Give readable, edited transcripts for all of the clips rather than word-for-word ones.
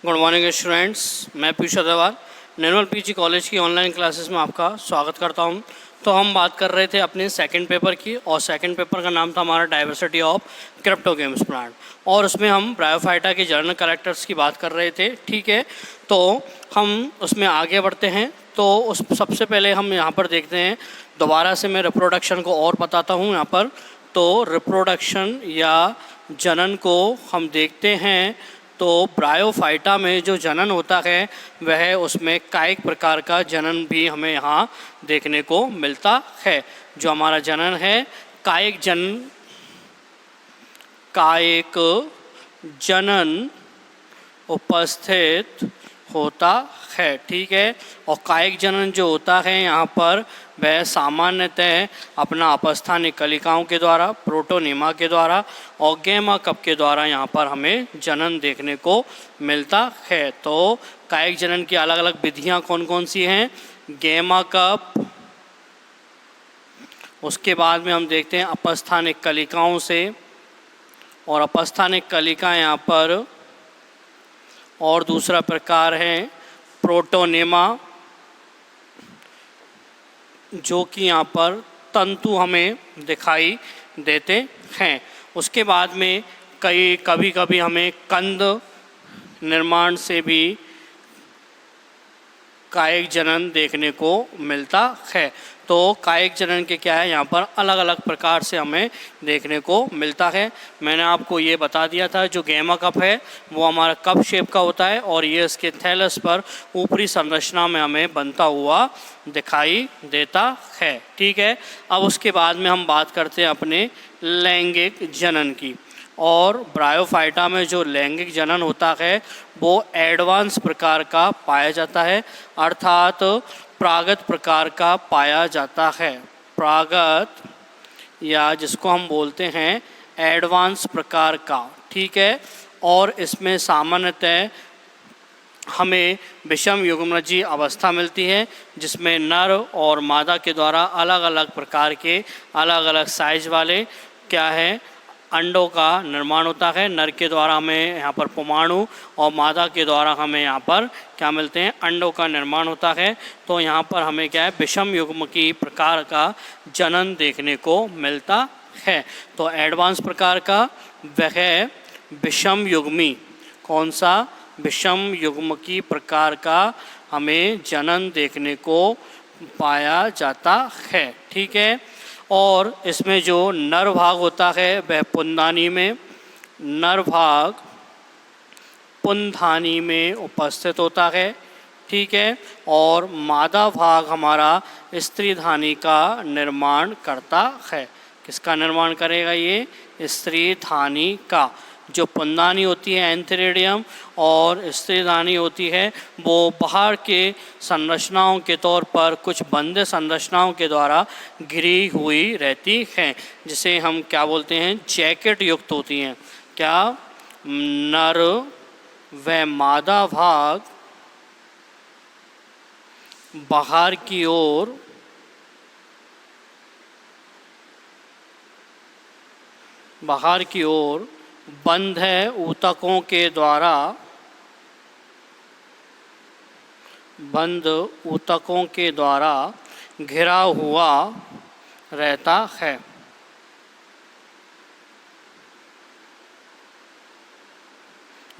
Good morning students, मैं पीयूष अग्रवाल निर्मल PG college की online classes में आपका स्वागत करता हूं। तो हम बात कर रहे थे अपने सेकंड पेपर की, और सेकंड पेपर का नाम था हमारा डाइवर्सिटी ऑफ क्रिप्टोगेम्स प्लांट, और उसमें हम ब्रायोफाइटा के जर्नल कैरेक्टर्स की बात कर रहे थे। ठीक है, तो हम उसमें आगे बढ़ते हैं। तो उस सबसे पहले हम यहाँ पर देखते हैं, दोबारा से मैं रिप्रोडक्शन को और बताता हूँ यहाँ पर। तो रिप्रोडक्शन या जनन को हम देखते हैं, तो ब्रायोफाइटा में जो जनन होता है वह उसमें कायिक प्रकार का जनन भी हमें यहाँ देखने को मिलता है। जो हमारा जनन है कायिक जनन उपस्थित होता है। ठीक है, और कायिक जनन जो होता है यहाँ पर वह सामान्यतः अपना अपस्थानिक कलिकाओं के द्वारा, प्रोटोनेमा के द्वारा और गैमा कप के द्वारा यहाँ पर हमें जनन देखने को मिलता है। तो कायिक जनन की अलग अलग विधियाँ कौन कौन सी हैं? गैमा कप, उसके बाद में हम देखते हैं अपस्थानिक कलिकाओं से, और अपस्थानिक कलिका यहाँ पर, और दूसरा प्रकार है प्रोटोनेमा, जो कि यहाँ पर तंतु हमें दिखाई देते हैं। उसके बाद में कभी कभी हमें कंद निर्माण से भी कायिक जनन देखने को मिलता है। तो कायिक जनन के क्या है, यहाँ पर अलग अलग प्रकार से हमें देखने को मिलता है। मैंने आपको ये बता दिया था, जो गैमा कप है वो हमारा कप शेप का होता है, और ये इसके थैलस पर ऊपरी संरचना में हमें बनता हुआ दिखाई देता है। ठीक है, अब उसके बाद में हम बात करते हैं अपने लैंगिक जनन की। और ब्रायोफाइटा में जो लैंगिक जनन होता है वो एडवांस प्रकार का पाया जाता है, अर्थात प्रागत प्रकार का पाया जाता है। प्रागत, या जिसको हम बोलते हैं एडवांस प्रकार का। ठीक है, और इसमें सामान्यतः हमें विषम युग्मजी अवस्था मिलती है, जिसमें नर और मादा के द्वारा अलग अलग प्रकार के अलग अलग साइज वाले क्या है अंडों का निर्माण होता है। नर के द्वारा हमें यहाँ पर पुमाणु, और मादा के द्वारा हमें यहाँ पर क्या मिलते हैं, अंडों का निर्माण होता है। तो यहाँ पर हमें क्या है, विषम युग्म की प्रकार का जनन देखने को मिलता है। तो एडवांस प्रकार का वह विषम युग्मी, कौन सा, विषम युग्म की प्रकार का हमें जनन देखने को पाया जाता है। ठीक है, और इसमें जो नर भाग होता है वह पुंधानी में, नर भाग पुंधानी में उपस्थित होता है। ठीक है, और मादा भाग हमारा स्त्रीधानी का निर्माण करता है। किसका निर्माण करेगा? ये स्त्रीधानी का। जो पुंधानी होती है एंथेरिडियम, और स्त्रीधानी होती है वो बाहर के संरचनाओं के तौर पर कुछ बंद संरचनाओं के द्वारा घिरी हुई रहती हैं, जिसे हम क्या बोलते हैं, जैकेट युक्त होती हैं। क्या? नर व मादा भाग बाहर की ओर बंद है ऊतकों के द्वारा, बंद ऊतकों के द्वारा घिरा हुआ रहता है।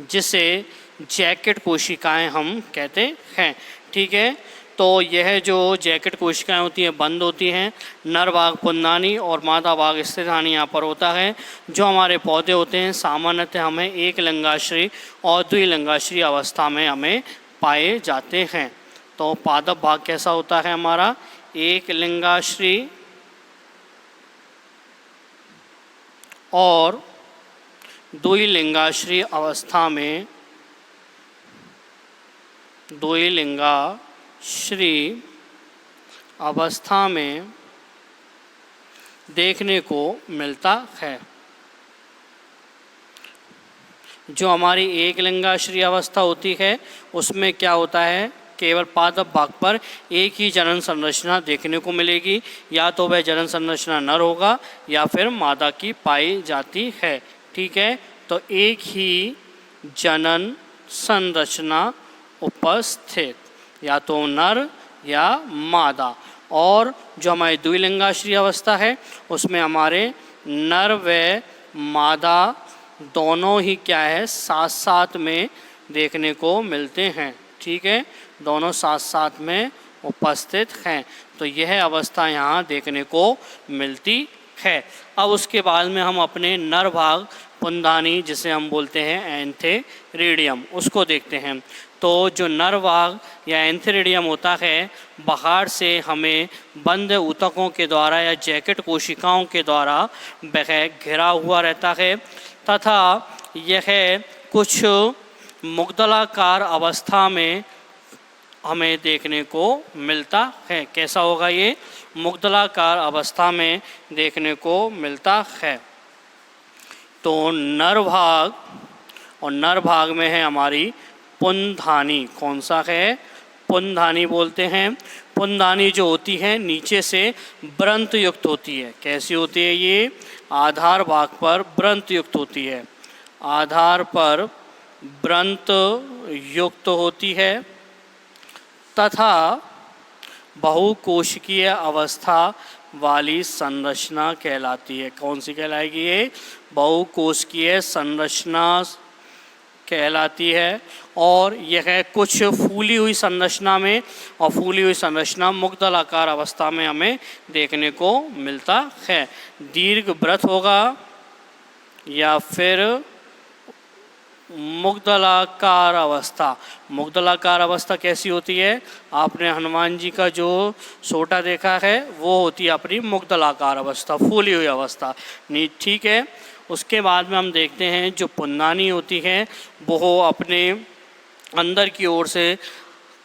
जिसे जैकेट कोशिकाएं हम कहते हैं। ठीक है, तो यह जो जैकेट कोशिकाएं होती हैं बंद होती हैं। नर भाग पुंधानी और मादा भाग स्त्रीधानी यहाँ पर होता है। जो हमारे पौधे होते हैं सामान्यतः हमें एक लिंगाश्री और द्विलिंगाश्री अवस्था में हमें पाए जाते हैं। तो पादप भाग कैसा होता है हमारा? एक लिंगाश्री और द्विलिंगाश्री अवस्था में, द्विलिंगाश्री अवस्था में देखने को मिलता है। जो हमारी एक लिंगाश्री अवस्था होती है उसमें क्या होता है, केवल पादप भाग पर एक ही जनन संरचना देखने को मिलेगी, या तो वह जनन संरचना नर होगा या फिर मादा की पाई जाती है। ठीक है, तो एक ही जनन संरचना उपस्थित, या तो नर या मादा। और जो हमारी द्विलिंगाश्री अवस्था है उसमें हमारे नर व मादा दोनों ही क्या है, साथ साथ में देखने को मिलते हैं। ठीक है, दोनों साथ साथ में उपस्थित हैं, तो यह अवस्था यहाँ देखने को मिलती है। अब उसके बाद में हम अपने नर भाग पुंधानी, जिसे हम बोलते हैं एंथेरिडियम, उसको देखते हैं। तो जो नर भाग या एंथेरिडियम होता है, बाहर से हमें बंद ऊतकों के द्वारा या जैकेट कोशिकाओं के द्वारा वह घिरा हुआ रहता है, तथा यह कुछ मुग्दलाकार अवस्था में हमें देखने को मिलता है। कैसा होगा ये? मुग्दलाकार अवस्था में देखने को मिलता है। तो नर भाग, और नर भाग में है हमारी पुंधानी। कौन सा है? पुंधानी बोलते हैं। पुंधानी जो होती है नीचे से व्रंत युक्त होती है। कैसी होती है ये? आधार भाग पर व्रंत युक्त होती है, आधार पर व्रंत युक्त होती है, तथा बहुकोशिकीय अवस्था वाली संरचना कहलाती है। कौन सी कहलाएगी ये? बहुकोशिकीय संरचना कहलाती है। और यह कुछ फूली हुई संरचना में, और फूली हुई संरचना मुग्दलाकार अवस्था में हमें देखने को मिलता है। दीर्घ व्रत होगा या फिर मुग्दलाकार अवस्था। मुग्दलाकार अवस्था कैसी होती है? आपने हनुमान जी का जो सोटा देखा है वो होती है अपनी मुग्दलाकार अवस्था, फूली हुई अवस्था। ठीक है। उसके बाद में हम देखते हैं जो पुंधानी होती है वो अपने अंदर की ओर से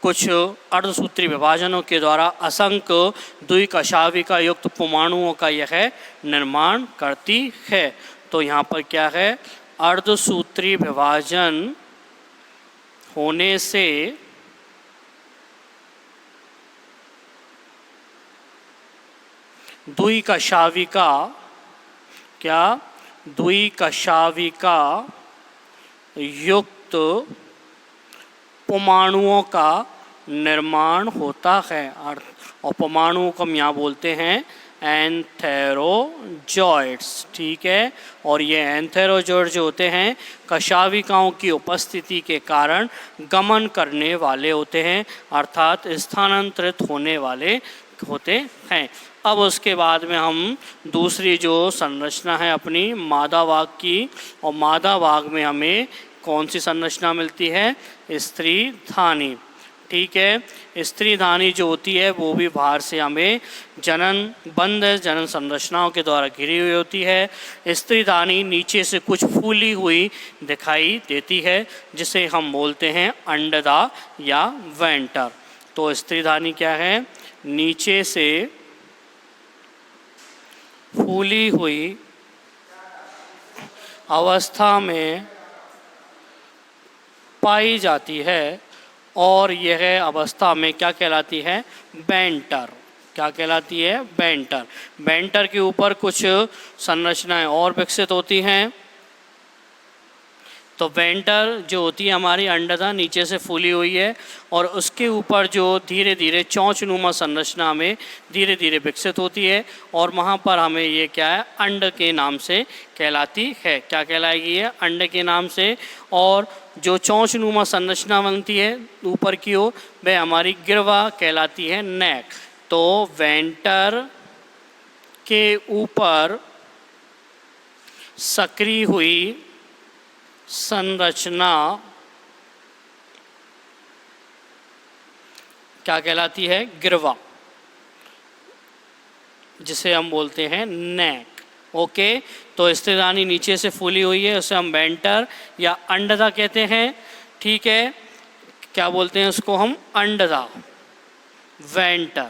कुछ अर्धसूत्री विभाजनों के द्वारा असंख्य द्विकशाविका युक्त परमाणुओं का यह निर्माण करती है। तो यहाँ पर क्या है? अर्धसूत्री विभाजन होने से द्विकशाविका, क्या? द्विकशाविका युक्त परमाणुओं का निर्माण होता है। और परमाणुओं को हम यहाँ बोलते हैं एंथेरोजॉइड्स। ठीक है। और ये एंथेरोजॉइड जो होते हैं कशाविकाओं की उपस्थिति के कारण गमन करने वाले होते हैं, अर्थात स्थानांतरित होने वाले होते हैं। अब उसके बाद में हम दूसरी जो संरचना है अपनी मादा भाग की, और मादा भाग में हमें कौन सी संरचना मिलती है? स्त्रीधानी। ठीक है। स्त्रीधानी जो होती है वो भी बाहर से हमें बंद जनन संरचनाओं के द्वारा घिरी हुई होती है। स्त्रीधानी नीचे से कुछ फूली हुई दिखाई देती है, जिसे हम बोलते हैं अंडदा या वेंटर। तो स्त्रीधानी क्या है? नीचे से फूली हुई अवस्था में पाई जाती है, और यह अवस्था में क्या कहलाती है? बेंटर। क्या कहलाती है? बेंटर। बेंटर के ऊपर कुछ संरचनाएं और विकसित होती हैं। तो वेंटर जो होती है हमारी अंडदा नीचे से फूली हुई है, और उसके ऊपर जो धीरे धीरे चौंचनुमा संरचना में धीरे धीरे विकसित होती है, और वहाँ पर हमें ये क्या है? अंड के नाम से कहलाती है। क्या कहलाएगी ये? अंड के नाम से। और जो चौंचनुमा संरचना बनती है ऊपर की ओर, वह हमारी गिरवा कहलाती है, नेक। तो वेंटर के ऊपर सक्रिय हुई संरचना क्या कहलाती है? गिरवा, जिसे हम बोलते हैं नेक। ओके। तो स्त्रीधानी नीचे से फूली हुई है, उसे हम वेंटर या अंडदा कहते हैं। ठीक है। क्या बोलते हैं उसको हम? अंडदा, वेंटर।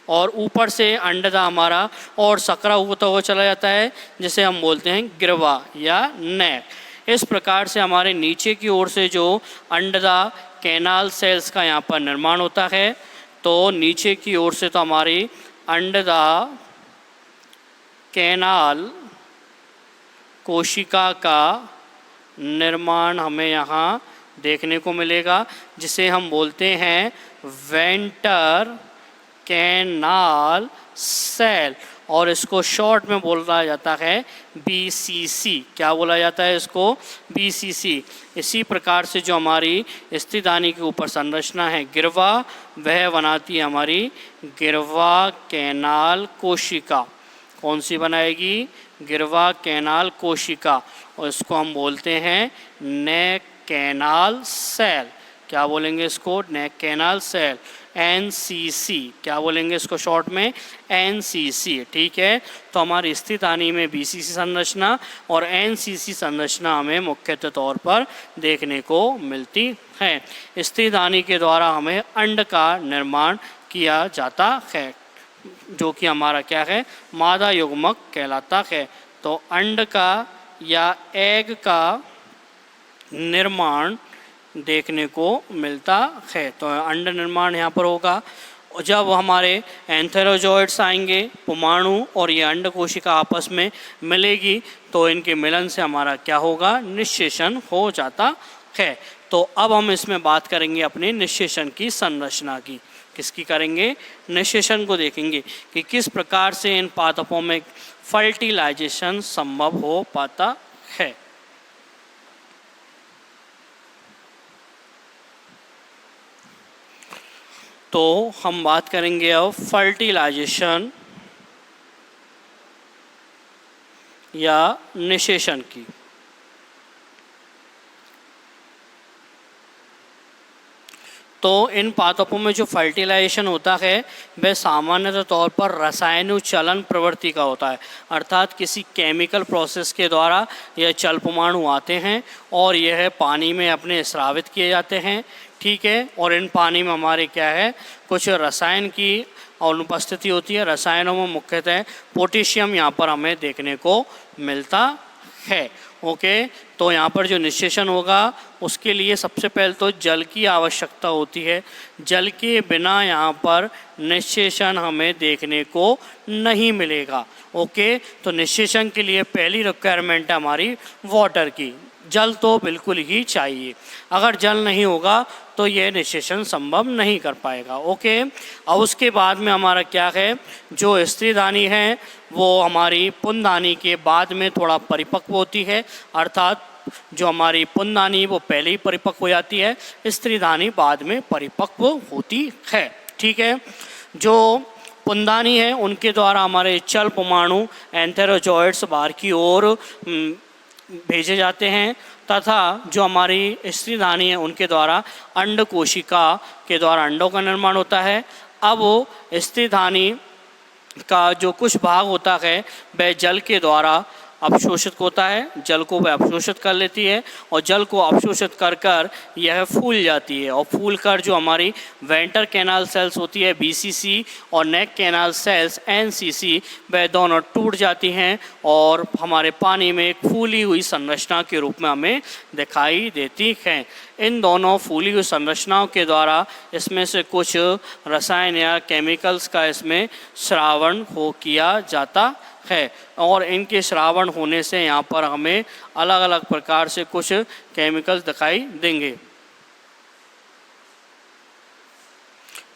और ऊपर से अंडदा हमारा और सकरा होता हुआ चला जाता है, जिसे हम बोलते हैं गिरवा या नेक। इस प्रकार से हमारे नीचे की ओर से जो अंडदा कैनाल सेल्स का यहाँ पर निर्माण होता है, तो नीचे की ओर से तो हमारी अंडदा कैनाल कोशिका का निर्माण हमें यहाँ देखने को मिलेगा, जिसे हम बोलते हैं वेंटर कैनाल सेल, और इसको शॉर्ट में बोला जाता है BCC। क्या बोला जाता है इसको? BCC। इसी प्रकार से जो हमारी स्थिदानी के ऊपर संरचना है गिरवा, वह बनाती है हमारी गिरवा कैनाल कोशिका। कौन सी बनाएगी? गिरवा कैनाल कोशिका, और इसको हम बोलते हैं नेक कैनाल सेल। क्या बोलेंगे इसको? नेक कैनाल सेल, NCC। क्या बोलेंगे इसको शॉर्ट में? NCC। ठीक है, तो हमारी स्थितानी में BCC संरचना और NCC संरचना हमें मुख्यतः तौर पर देखने को मिलती है। स्थितानी के द्वारा हमें अंड का निर्माण किया जाता है, जो कि हमारा क्या है? मादा युग्मक कहलाता है। तो अंड का या एग का निर्माण देखने को मिलता है। तो अंड निर्माण यहाँ पर होगा। जब हमारे एंथेरोजॉइड्स आएंगे, पुमाणु और ये अंड कोशिका आपस में मिलेगी, तो इनके मिलन से हमारा क्या होगा? निषेचन हो जाता है। तो अब हम इसमें बात करेंगे अपने निषेचन की संरचना की। किसकी करेंगे? निषेचन को देखेंगे कि किस प्रकार से इन पादपों में फर्टिलाइजेशन संभव हो पाता है। तो हम बात करेंगे अब फर्टिलाइजेशन या निषेचन की। तो इन पादपों में जो फर्टिलाइजेशन होता है वह सामान्यतः तौर पर रसायनुचलन प्रवृत्ति का होता है, अर्थात किसी केमिकल प्रोसेस के द्वारा यह चलपमाणु आते हैं और यह पानी में अपने स्रावित किए जाते हैं। ठीक है, और इन पानी में हमारे क्या है? कुछ रसायन की अनुपस्थिति होती है। रसायनों में मुख्यतः पोटेशियम यहाँ पर हमें देखने को मिलता है। ओके, तो यहाँ पर जो निषेचन होगा उसके लिए सबसे पहले तो जल की आवश्यकता होती है। जल के बिना यहाँ पर निषेचन हमें देखने को नहीं मिलेगा। ओके, तो निषेचन के लिए पहली रिक्वायरमेंट है हमारी वाटर की। जल तो बिल्कुल ही चाहिए। अगर जल नहीं होगा तो यह निषेचन संभव नहीं कर पाएगा। ओके, अब उसके बाद में हमारा क्या है? जो स्त्रीदानी है वो हमारी पुंदानी के बाद में थोड़ा परिपक्व होती है, अर्थात जो हमारी पुंदानी वो पहले ही परिपक्व हो जाती है, स्त्रीदानी बाद में परिपक्व होती है। ठीक है, जो पुंदानी है उनके द्वारा हमारे चल परमाणु एंथेरोजॉइड्स बाहर की ओर भेजे जाते हैं, तथा जो हमारी स्त्रीदानी है उनके द्वारा अंड कोशिका के द्वारा अंडों का निर्माण होता है। अब स्त्रीदानी का जो कुछ भाग होता है वह जल के द्वारा अवशोषित होता है, जल को वह अवशोषित कर लेती है और जल को अवशोषित कर कर यह फूल जाती है, और फूल कर जो हमारी वेंटर कैनाल सेल्स होती है BCC और नेक कैनाल सेल्स NCC वह दोनों टूट जाती हैं और हमारे पानी में एक फूली हुई संरचना के रूप में हमें दिखाई देती हैं। इन दोनों फूली हुई संरचनाओं के द्वारा इसमें से कुछ रसायन या केमिकल्स का इसमें श्रावण किया जाता है, और इनके श्रावण होने से यहाँ पर हमें अलग अलग प्रकार से कुछ केमिकल्स दिखाई देंगे।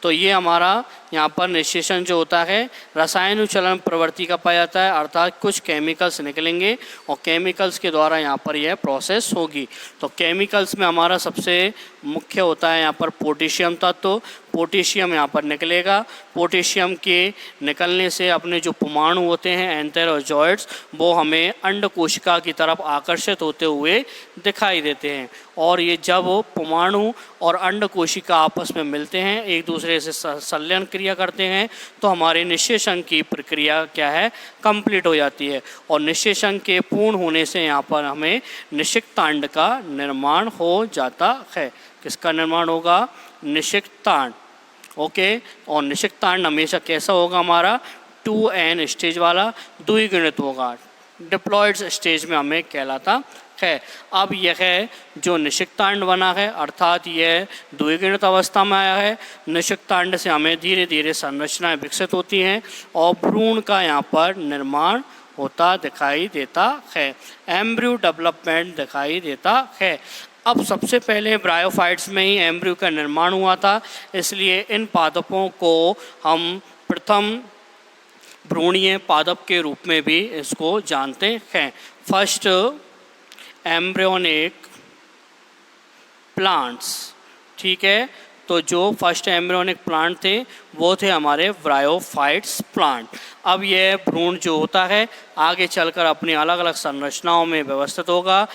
तो ये हमारा यहाँ पर निषेचन जो होता है रसायनुचलन प्रवृत्ति का पाया जाता है, अर्थात कुछ केमिकल्स निकलेंगे और केमिकल्स के द्वारा यहाँ पर यह प्रोसेस होगी। तो केमिकल्स में हमारा सबसे मुख्य होता है यहाँ पर पोटेशियम तत्व। पोटेशियम यहाँ पर निकलेगा। पोटेशियम के निकलने से अपने जो परमाणु होते हैं एंथेरोजॉइड्स वो हमें अंड कोशिका की तरफ आकर्षित होते हुए दिखाई देते हैं, और ये जब परमाणु और अंड कोशिका आपस में मिलते हैं, एक दूसरे से संलयन क्रिया करते हैं, तो हमारे निषेचन की प्रक्रिया क्या है? कंप्लीट हो जाती है, और निषेचन के पूर्ण होने से यहाँ पर हमें निषिक्तांड का निर्माण हो जाता है। किसका निर्माण होगा? निषिक्तांड। ओके, और निषिक्तांड हमेशा कैसा होगा? हमारा 2n स्टेज वाला द्विगुणित होगा, डिप्लॉयड स्टेज में हमें कहलाता है। अब यह जो निषिक्तांड बना है अर्थात यह द्विगुणित अवस्था में आया है। निषिक्तांड से हमें धीरे धीरे संरचनाएं विकसित होती हैं और भ्रूण का यहाँ पर निर्माण होता दिखाई देता है, एम्ब्रियो डेवलपमेंट दिखाई देता है। अब सबसे पहले ब्रायोफाइट्स में ही एम्ब्रियो का निर्माण हुआ था, इसलिए इन पादपों को हम प्रथम भ्रूणीय पादप के रूप में भी इसको जानते हैं। फर्स्ट एम्ब्रियोनिक प्लांट्स, ठीक है, तो जो फर्स्ट एम्ब्रियोनिक प्लांट थे वो थे हमारे ब्रायोफाइट्स प्लांट। अब यह भ्रूण जो होता है आगे चलकर अपनी अलग अलग संरचनाओं में व्यवस्थित होगा,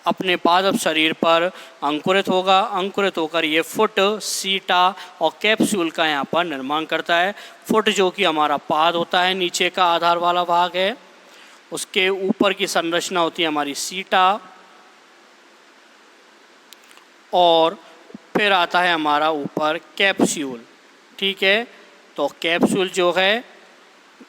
अपने पादप शरीर पर अंकुरित होगा, अंकुरित होकर ये फुट, सीटा और कैप्सूल का यहाँ पर निर्माण करता है। फुट जो कि हमारा पाद होता है, नीचे का आधार वाला भाग है, उसके ऊपर की संरचना होती है हमारी सीटा, और फिर आता है हमारा ऊपर कैप्सूल, ठीक है। तो कैप्सूल जो है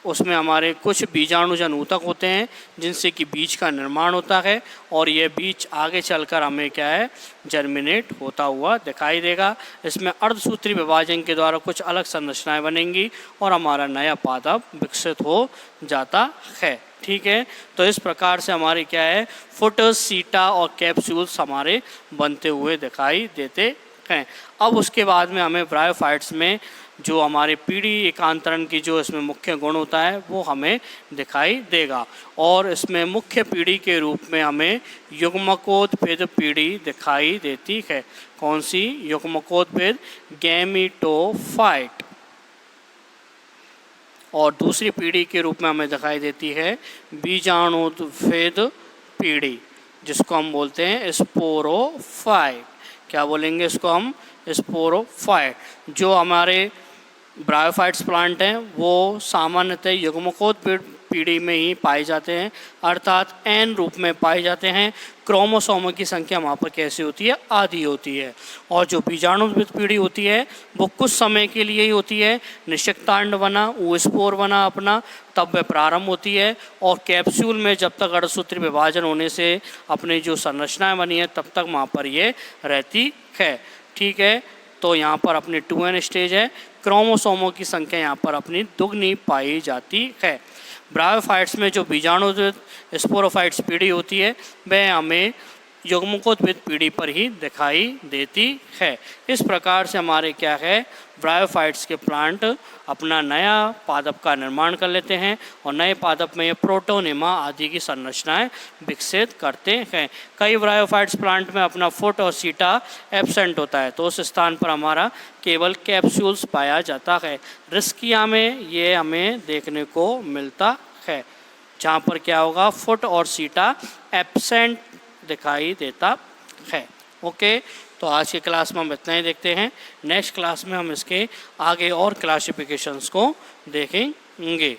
उसमें हमारे कुछ बीजाणुजन ऊतक होते हैं जिनसे कि बीज का निर्माण होता है, और ये बीज आगे चलकर हमें क्या है, जर्मिनेट होता हुआ दिखाई देगा। इसमें अर्धसूत्री विभाजन के द्वारा कुछ अलग संरचनाएं बनेंगी और हमारा नया पादप विकसित हो जाता है, ठीक है। तो इस प्रकार से हमारे क्या है, फुट, सीटा और कैप्सूल्स हमारे बनते हुए दिखाई देते हैं। अब उसके बाद में हमें ब्रायोफाइट्स में जो हमारे पीढ़ी एकांतरण की जो इसमें मुख्य गुण होता है वो हमें दिखाई देगा, और इसमें मुख्य पीढ़ी के रूप में हमें युग्मकोद्भिद पीढ़ी दिखाई देती है। कौन सी? युग्मकोद्भिद, गैमीटोफाइट। और दूसरी पीढ़ी के रूप में हमें दिखाई देती है बीजाणुद्भिद पीढ़ी, जिसको हम बोलते हैं स्पोरोफाइट। क्या बोलेंगे इसको हम? स्पोरोफाइट। जो हमारे ब्रायोफाइट्स प्लांट हैं वो सामान्यतः युग्मकोद्भिद पीढ़ी में ही पाए जाते हैं, अर्थात एन रूप में पाए जाते हैं। क्रोमोसोमों की संख्या वहाँ पर कैसी होती है? आधी होती है। और जो बीजाणुद्भिद पीढ़ी होती है वो कुछ समय के लिए ही होती है। निषेक्तांड बना, oospore बना अपना, तब वह प्रारंभ होती है, और कैप्सूल में जब तक अर्धसूत्री विभाजन होने से अपनी जो संरचनाएं बनी है तब तक वहाँ पर ये रहती है, ठीक है। तो यहाँ पर अपनी 2n स्टेज है, क्रोमोसोमों की संख्या यहाँ पर अपनी दुगनी पाई जाती है। ब्रायोफाइट्स में जो बीजाणुद्भिद स्पोरोफाइट्स पीढ़ी होती है वह हमें युग्मकोद्भिद पीढ़ी पर ही दिखाई देती है। इस प्रकार से हमारे क्या है, ब्रायोफाइट्स के प्लांट अपना नया पादप का निर्माण कर लेते हैं, और नए पादप में ये प्रोटोनेमा आदि की संरचनाएं विकसित करते हैं। कई ब्रायोफाइट्स प्लांट में अपना फुट और सीटा एब्सेंट होता है, तो उस स्थान पर हमारा केवल कैप्सूल्स पाया जाता है। रिस्किया में ये हमें देखने को मिलता है, जहाँ पर क्या होगा, फुट और सीटा एब्सेंट दिखाई देता है। ओके, तो आज की क्लास में हम इतना ही देखते हैं। नेक्स्ट क्लास में हम इसके आगे और क्लासिफिकेशंस को देखेंगे।